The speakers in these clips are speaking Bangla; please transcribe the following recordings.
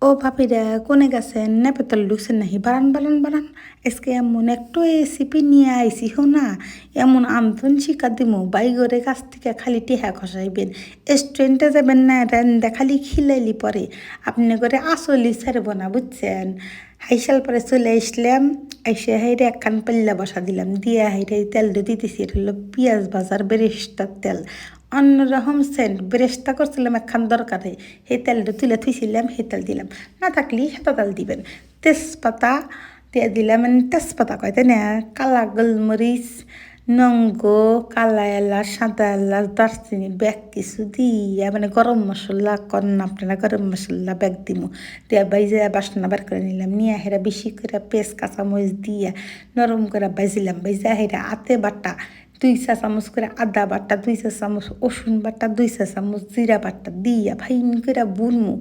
ও ভাবিরা কোনে গেছেন নেপেতল ঢুকছেন নাহি বারান বারান বারান আজকে এমন একটু রেসিপি নিয়ে আইসি হো না এমন আমতন শিকা দিমু বাইগরের কাছ থেকে খালি টেহা খসাইবেন রেস্টুরেন্টে যাবেন না রান্দা খালি খিলাইলি পরে আপনি করে আসলি ছাড়ব না বুঝছেন হাইসাল পরে চলে আসলাম এসে হাইরে একখান পাল্লা বসা দিলাম দিয়ে হাইরে তেল দিতেছি এটা হলো পেঁয়াজ ভাজার বেরেস্তার তেল অন্যরকম সেন্ট বেরেস্তা করছিলাম একখান দরকারে সেই তেলটা তুলে থুইছিলাম সেই তেল দিলাম না থাকলে সেটা তেল দিবেন তেজপাতা দিয়ে দিলাম মানে তেজপাতা কয় তাই না কালা গোলমরিচ নঙ্গ কালা এলাচ সাদা এলাচ দারচিনি ব্যাগ কিছু দিয়া মানে গরম মশলা করেন আপনারা গরম মশলা ব্যাগ দিমু দিয়া বাইজে বাসনা বার করে নিলাম নিয়ে হেরা বেশি করে পেঁয়াজ কাঁচামরিচ দিয়া নরম করে বাইজিলাম বাইজে হেরা আতে বাটা 2 চা চামচ করে আদা বাটা 2 চা চামচ রসুন বাটা 2 চা চামচ জিরা বাটা দিয়া ফাইন করে বুনমু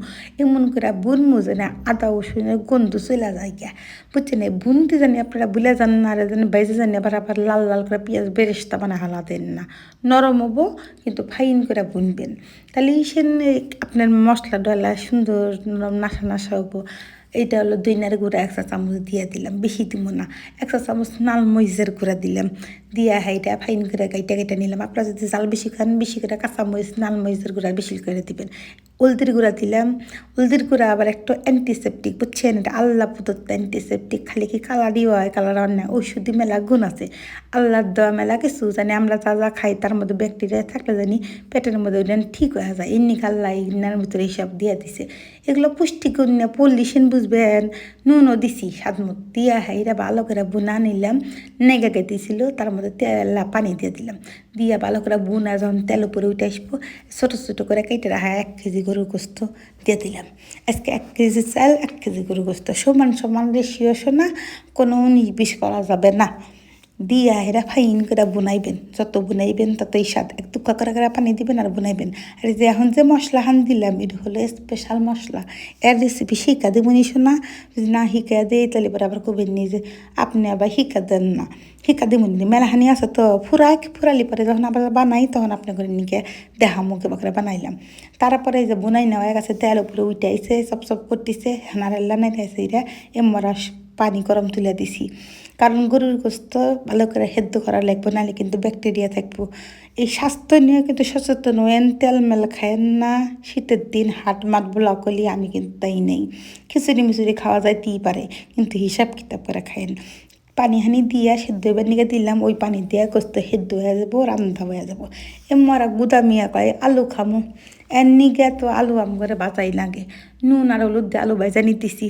এমন করে বুনমু যেন আদা রসুনের গন্ধ চলে যায় গিয়া বুঝছেন এই বুনতে জানি আপনারা বুলে যান না আর জানি বাইজে জানি আবার লাল লাল করে পেঁয়াজ বেরেস্তা বানা হালা দেন না নরম হবো কিন্তু ফাইন করে বুনবেন তাহলে সেন আপনার মশলা ডলা সুন্দর নরম নাশা নাশা হবো এইটা হলো দইনার গুঁড়া 1 চা চামচ দিয়ে দিলাম বেশি দিব না 1 চা চামচ নাল মরিচের গুঁড়া দিলাম দিয়া হাইটা ফাইন করে গাইটা নিলাম আপনারা যদি জাল বেশি খান বেশি করে কাঁচামরিচ নাল মরিচের গুঁড়া বেশি করে দিবেন হলদির গুঁড়া দিলাম হলদির গুঁড়া আবার একটু অ্যান্টিসেপটিক বুঝছেন এটা আল্লাহ প্রদত্ত অ্যান্টিসেপটিক খালি কি কালারই হয় কালার অন্যায় ঔষধি মেলা গুণ আছে আল্লাহর দেওয়া মেলা কিছু জানি আমরা যা যা খাই তার মধ্যে ব্যাকটেরিয়া থাকলে জানি পেটের মধ্যে ওইটা ঠিক হয়ে যায় এমনি আল্লাহ ইনার ভিতরে এইসব দিয়ে দিছে এগুলো পুষ্টিগুণ না পলিশন বুঝবেন নুনও দিছি স্বাদমত দিয়া হাইরা ভালো করে বুনা নিলাম নেগে গেতেছিল তার মধ্যে তেল পানি দিয়ে দিলাম দিয়া ভালো করে বুনা যখন তেল উপরে উঠে আসবো ছোটো ছোটো করে কেটে রাখা 1 কেজি গরুর গোস্ত দিয়ে দিলাম আজকে 1 কেজি চাল 1 কেজি গরুর গোস্ত সমান সমান রেশিও শোনা কোনো 19-20 করা যাবে না দিয়া হেরা ফাইন করে বুনাইবেন যত বুনাইবেন ততই স্বাদ 1 টুকরা করে পানি দিবেন আর বুনাইবেন আর যে এখন যে মশলা হান দিলাম এটা হলো স্পেশাল মশলা এর রেসিপি শিখা দেবনি শোনা যদি না শিখা দেয় তাহলে পরে আবার কবেন নি যে আপনি আবার শিখা দেন না শিখা দেবনি মেলাহানি আছে তো ফুরালি পরে যখন আবার বানাই তখন আপনি করে নিকে দেহা মুখে বাকরে বানাইলাম তারপরে যে বুনাই নেওয়া গেছে তেল উপরে উঠাইছে সব করতেছে হানারেল্লা নাইছে এটা এমরা পানি গরম তুলে দিছি কারণ গরুর গোস্ত ভালো করে সেদ্ধ করা লাগবে নাহলে কিন্তু ব্যাকটেরিয়া থাকবো এই স্বাস্থ্য নিয়ে কিন্তু সচেতন হয়েন তেল মেল খায়েন না শীতের দিন হাট মাট বোলা করলে আমি কিন্তু তাই নেই খিচুড়ি মিচুড়ি খাওয়া যাইতেই পারে কিন্তু হিসাব কিতাব করে খায়েন পানি হানি দিয়া সেদ্ধ এবার নিকে দিলাম ওই পানি দিয়া গোস্ত সেদ্ধ হয়ে যাবো রান্ধা হয়ে যাবো এমরা গুদামিয়া কয় আলু খামো এর নিগে তো আলু আম করে বাঁচাই লাগে নুন আর হলুদ দিয়ে আলু ভাজা নিতেছি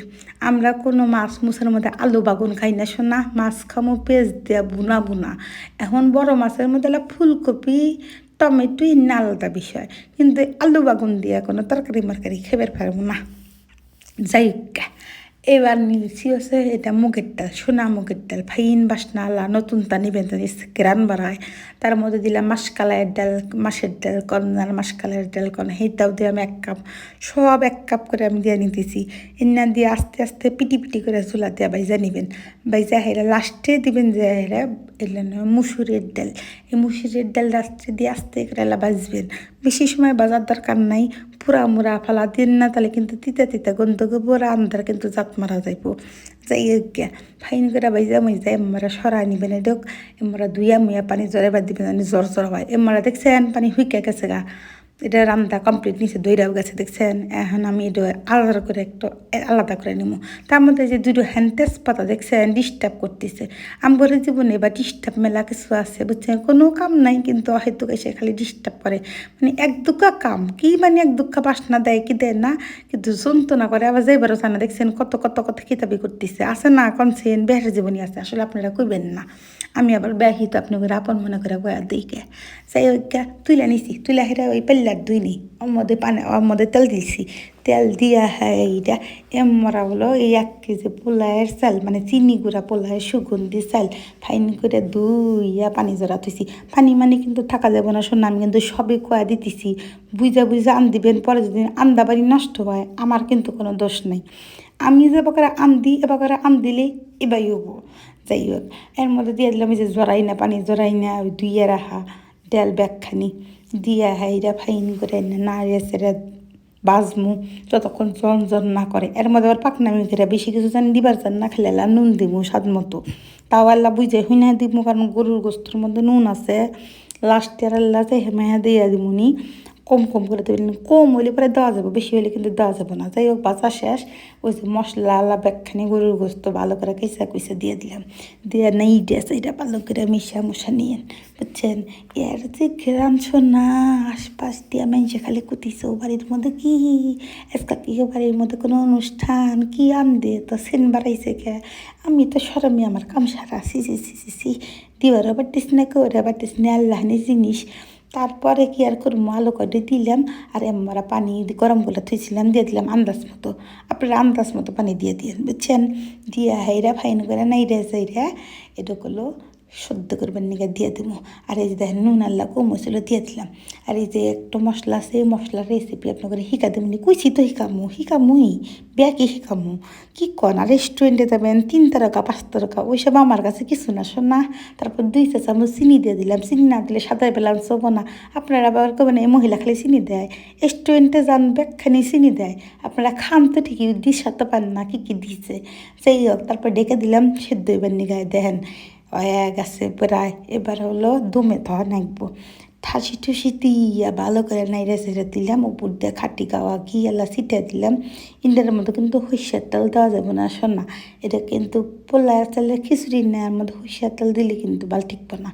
আমরা কোনো মাছ মুছের মধ্যে আলু বাগুন খাই না শোনা মাছ খামো পেঁয়াজ দিয়া বুনা বুনা এখন বড় মাছের মধ্যে ফুলকপি টমেটো ইন্না আলাদা বিষয় কিন্তু আলু বাগুন দিয়া কোনো তরকারি মারকারি খেবার পারবো না যাই হোক এবার নিয়েছি হচ্ছে এটা মুগের ডাল সোনা মুগের ডাল ফাইন বাসনা আলা নতুন তা নিবেন গ্রান বাড়ায় তার মধ্যে দিলাম মাসকালাইয়ের ডাল মাসের ডাল কর্নাল মাসকালাইয়ের ডাল কর্ন সেইটাও দিয়ে আমি 1 কাপ সব 1 কাপ করে আমি দিয়ে নিতেছি এনা দিয়ে আস্তে আস্তে পিটি করে চুলা দিয়ে বাইজা নিবেন বাইজা হেরা লাস্টে দিবেন যে হেরা এগুলো মুসুরের ডাল এই মুসুরের ডাল লাস্টে দিয়ে আস্তে করে বাজবেন বেশি সময় বাজার দরকার নাই পুরা মুরা ফালা দিন না তাহলে কিন্তু তিতা গন্ধ গোবরা আন্দার কিন্তু জাত মারা যাইব যাই গিয়া ফাইন করে বাইজা মইজা এমরা সরাই নিবেন এডক এমরা দুইয়া মুয়া পানি জরে বাদ দিবেন জ্বর হয় এমরা দেখছেন পানি হুইকা গেছে গা এটা রান্না কমপ্লিট নিচে দইরাও গেছে দেখছেন এখন আমি এটা আলাদা করে নিব তার মধ্যে যে 2 হ্যান্ড তেজপাতা দেখছেন ডিস্টার্ব করতেছে আমার জীবনে বা ডিস্টার্ব মেলা কিছু আছে বুঝছেন কোনো কাম নাই কিন্তু হয়তো এসে খালি ডিস্টার্ব করে মানে 1 দুঃখা কাম কি মানে 1 দুঃখা বাসনা দেয় কি দেয় না কিন্তু যন্ত্রণা করে আবার যাইবারও চায় না দেখছেন কত কিতাবি করতেছে আছে না কনসেন বেহের জীবনী আছে আসলে আপনারা কইবেন না আমি আবার ব্যাহিত আপনি করে আপন মনে করে বয়া দিকে যাই হোক তুলে নিছি তুলে হেরা ওই পেল্লার দুইনি ওর মধ্যে তেল দিয়েছি তেল দিয়া এইটা এমরা হলো এই 1 কেজি পোলায়ের চাল মানে চিনি গুঁড়া পোলায়ের সুগন্ধি চাল ফাইন করে দুইয়া পানি জড়া থইছি পানি মানে কিন্তু থাকা যাবে না শোনা আমি কিন্তু সবই কোয়া দিতেছি বুঝা আন দিবেন পরে যদি আন্দা বাড়ি নষ্ট হয় আমার কিন্তু কোনো দোষ নাই আমি যে বাকারা আন দিলেই এবাই হবো যাই হোক এর মধ্যে দিয়ে দিলাম যে পানি জড়াই না ওই দুইয়া রাখা ডাল ব্যাগখানি দিয়া হাইরা ফাইন করে নাড়িয়ে সেরা বাজমু যতক্ষণ জন না করে। এর মধ্যে আবার পাকনামি করে বেশি কিছু জানি দিবার জান না, খেলে নুন দিমু স্বাদ মতো। তাও আল্লাহ বুঝে হুইনা দিমু, কারণ গরুর গোস্তর মধ্যে নুন আছে। লাস্টের আল্লাহ যে হেমায়া দিয়া দিমুনি, কম কম করে দেবেন। কম হইলে পরে দেওয়া যাবে, বেশি হইলে কিন্তু দেওয়া যাবে না। যাই হোক বাঁচা শেষ। ওই যে মশলা আল্লাহ ব্যাগখানি গরুর গোস্ত ভালো করে কইসা দিয়ে দিলাম। দিয়ে নেই ড্রেস এটা ভালো করে মিশা মশা নিয়েন, বুঝছেন। এর যে গ্রাম শোনা আশপাশ দিয়ে মানুষে খালি কুতিছে, ও বাড়ির মধ্যে কি আজকা কি ও বাড়ির মধ্যে কোনো অনুষ্ঠান কি আনদে তো সেন বাড়াইছে কে। আমি তো সরমি আমার কাম সারা সি দিবারও পারতিস না, করে পারতিস না, আল্লাহনি জিনিস। তারপরে কি আর করবো, আলু কয়টা দিলাম আর আমরা পানি গরম করে থুইছিলাম, দিয়ে দিলাম আন্দাজ মতো। আপনারা আন্দাজ মতো পানি দিয়ে দিন, বুঝছেন। দিয়া হাইরা ফাইন করে নাইরা যাইরা এটা করলো সদ্য করবার নিকে দিয়ে দেবো। আর এই যে দেখেন নুন আল্লাহ কম হয়েছিল দিয়ে দিলাম। আর এই যে একটা মশলা আছে, এই মশলার রেসিপি আপনাকে শিখা দেবনি, কইছি তো শিখামুই ব্যাকি শিখামু। কি কন, আর রেস্টুরেন্টে যাবেন 3 টাকা 5 টাকা, ওইসব আমার কাছে কিছু না শোনা। তারপর 2 চা চামচ চিনি দিয়ে দিলাম, চিনি না দিলে সাদা পেলাম চবো না। আপনারা আবার কবেন এই মহিলা খালি চিনি দেয়, রেস্টুরেন্টে যান ব্যাগখানি চিনি দেয়, আপনারা খান তো ঠিকই দিশাতে পান না কি কি দিছে। যাই হোক তারপর ডেকে দিলাম সেদ্ধ এবার নিগায় দেখেন হয়ে গেছে প্রায়। এবার হলো দমে ধোয়া নাকবো, ঠাসি টুসি দিয়া ভালো করে নাইড়ে ছেড়ে দিলাম। উপর দিয়ে খাটি গাওয়া ঘি এলা ছিটে দিলাম। ইন্ডার মধ্যে কিন্তু সর্ষের তেল দেওয়া যাবে না শোনা, এটা কিন্তু পোলা চালের খিচুড়ি নেওয়ার মধ্যে সর্ষের তেল দিলে কিন্তু ভালো ঠিকবো না।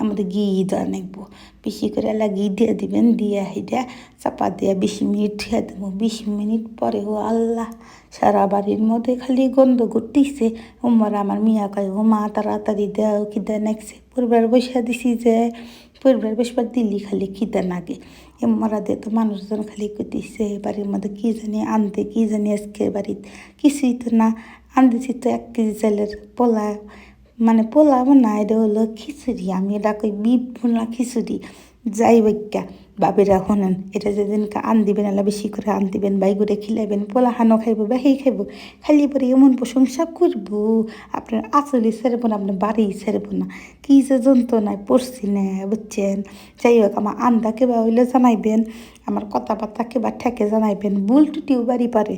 আমাদের ঘি দেওয়া নাকবো, বেশি করে এলা ঘি দিয়ে দিবেন। দিয়ে হিটা চাপা দিয়ে 20 মিনিট ধুয়ে দেবো। 20 মিনিট পরে ও আল্লাহ, সারা বাড়ির মধ্যে খালি গন্ধ ঘুরতেছে। ওমর আমার মিয়া কয় ও মা তাড়াতাড়ি দেও খিদে নাকছে। পরিবার বসে দিছি যে পরিবার বসবার দিল্লি খালি খিদে নাগে। মরা দিয়ে তো মানুষজন খালি করতেছে বাড়ির মধ্যে কি জানি আনতে, কি জানি আজকে বাড়িতে কিছুই তো না আনতেছি। তো 1 কেজি চালের পোলা, মানে পোলাও না, এটা হলো খিচুড়ি। আমি এটা কই বিপ ভুনা খিচুড়ি। যাই বৈকা বাবেরা হনেন, এটা যেদিনকে আন দিবেন এলা বেশি করে আন দিবেন, বাই করে খিলাইবেন, পোলা হানো খাইব বা সেই খাইব। খালি পরে এমন প্রশংসা করবো আপনার আঁচলি ছেড়ব না, আপনার বাড়ি ছেড়ব না। কী যে যন্ত্রণায় পড়ছি না, বুঝছেন। যাই হোক আমার আন্দা কেবা হইলে জানাইবেন, আমার কথাবার্তা কেবা ঠেকে জানাইবেন। ভুল টুটিও বাড়ি পারে,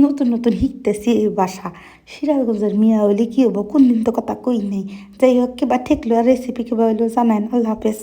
নতুন নতুন শিখতেছি এই বাসা। সিরাজগঞ্জের মিয়া হইলে কী হবো, কোন দিন তো কথা কই নেই। যাই হোক কেবা ঠেকলো আর রেসিপি কেবা হইলেও জানাইন। আল্লাহ হাফেজ।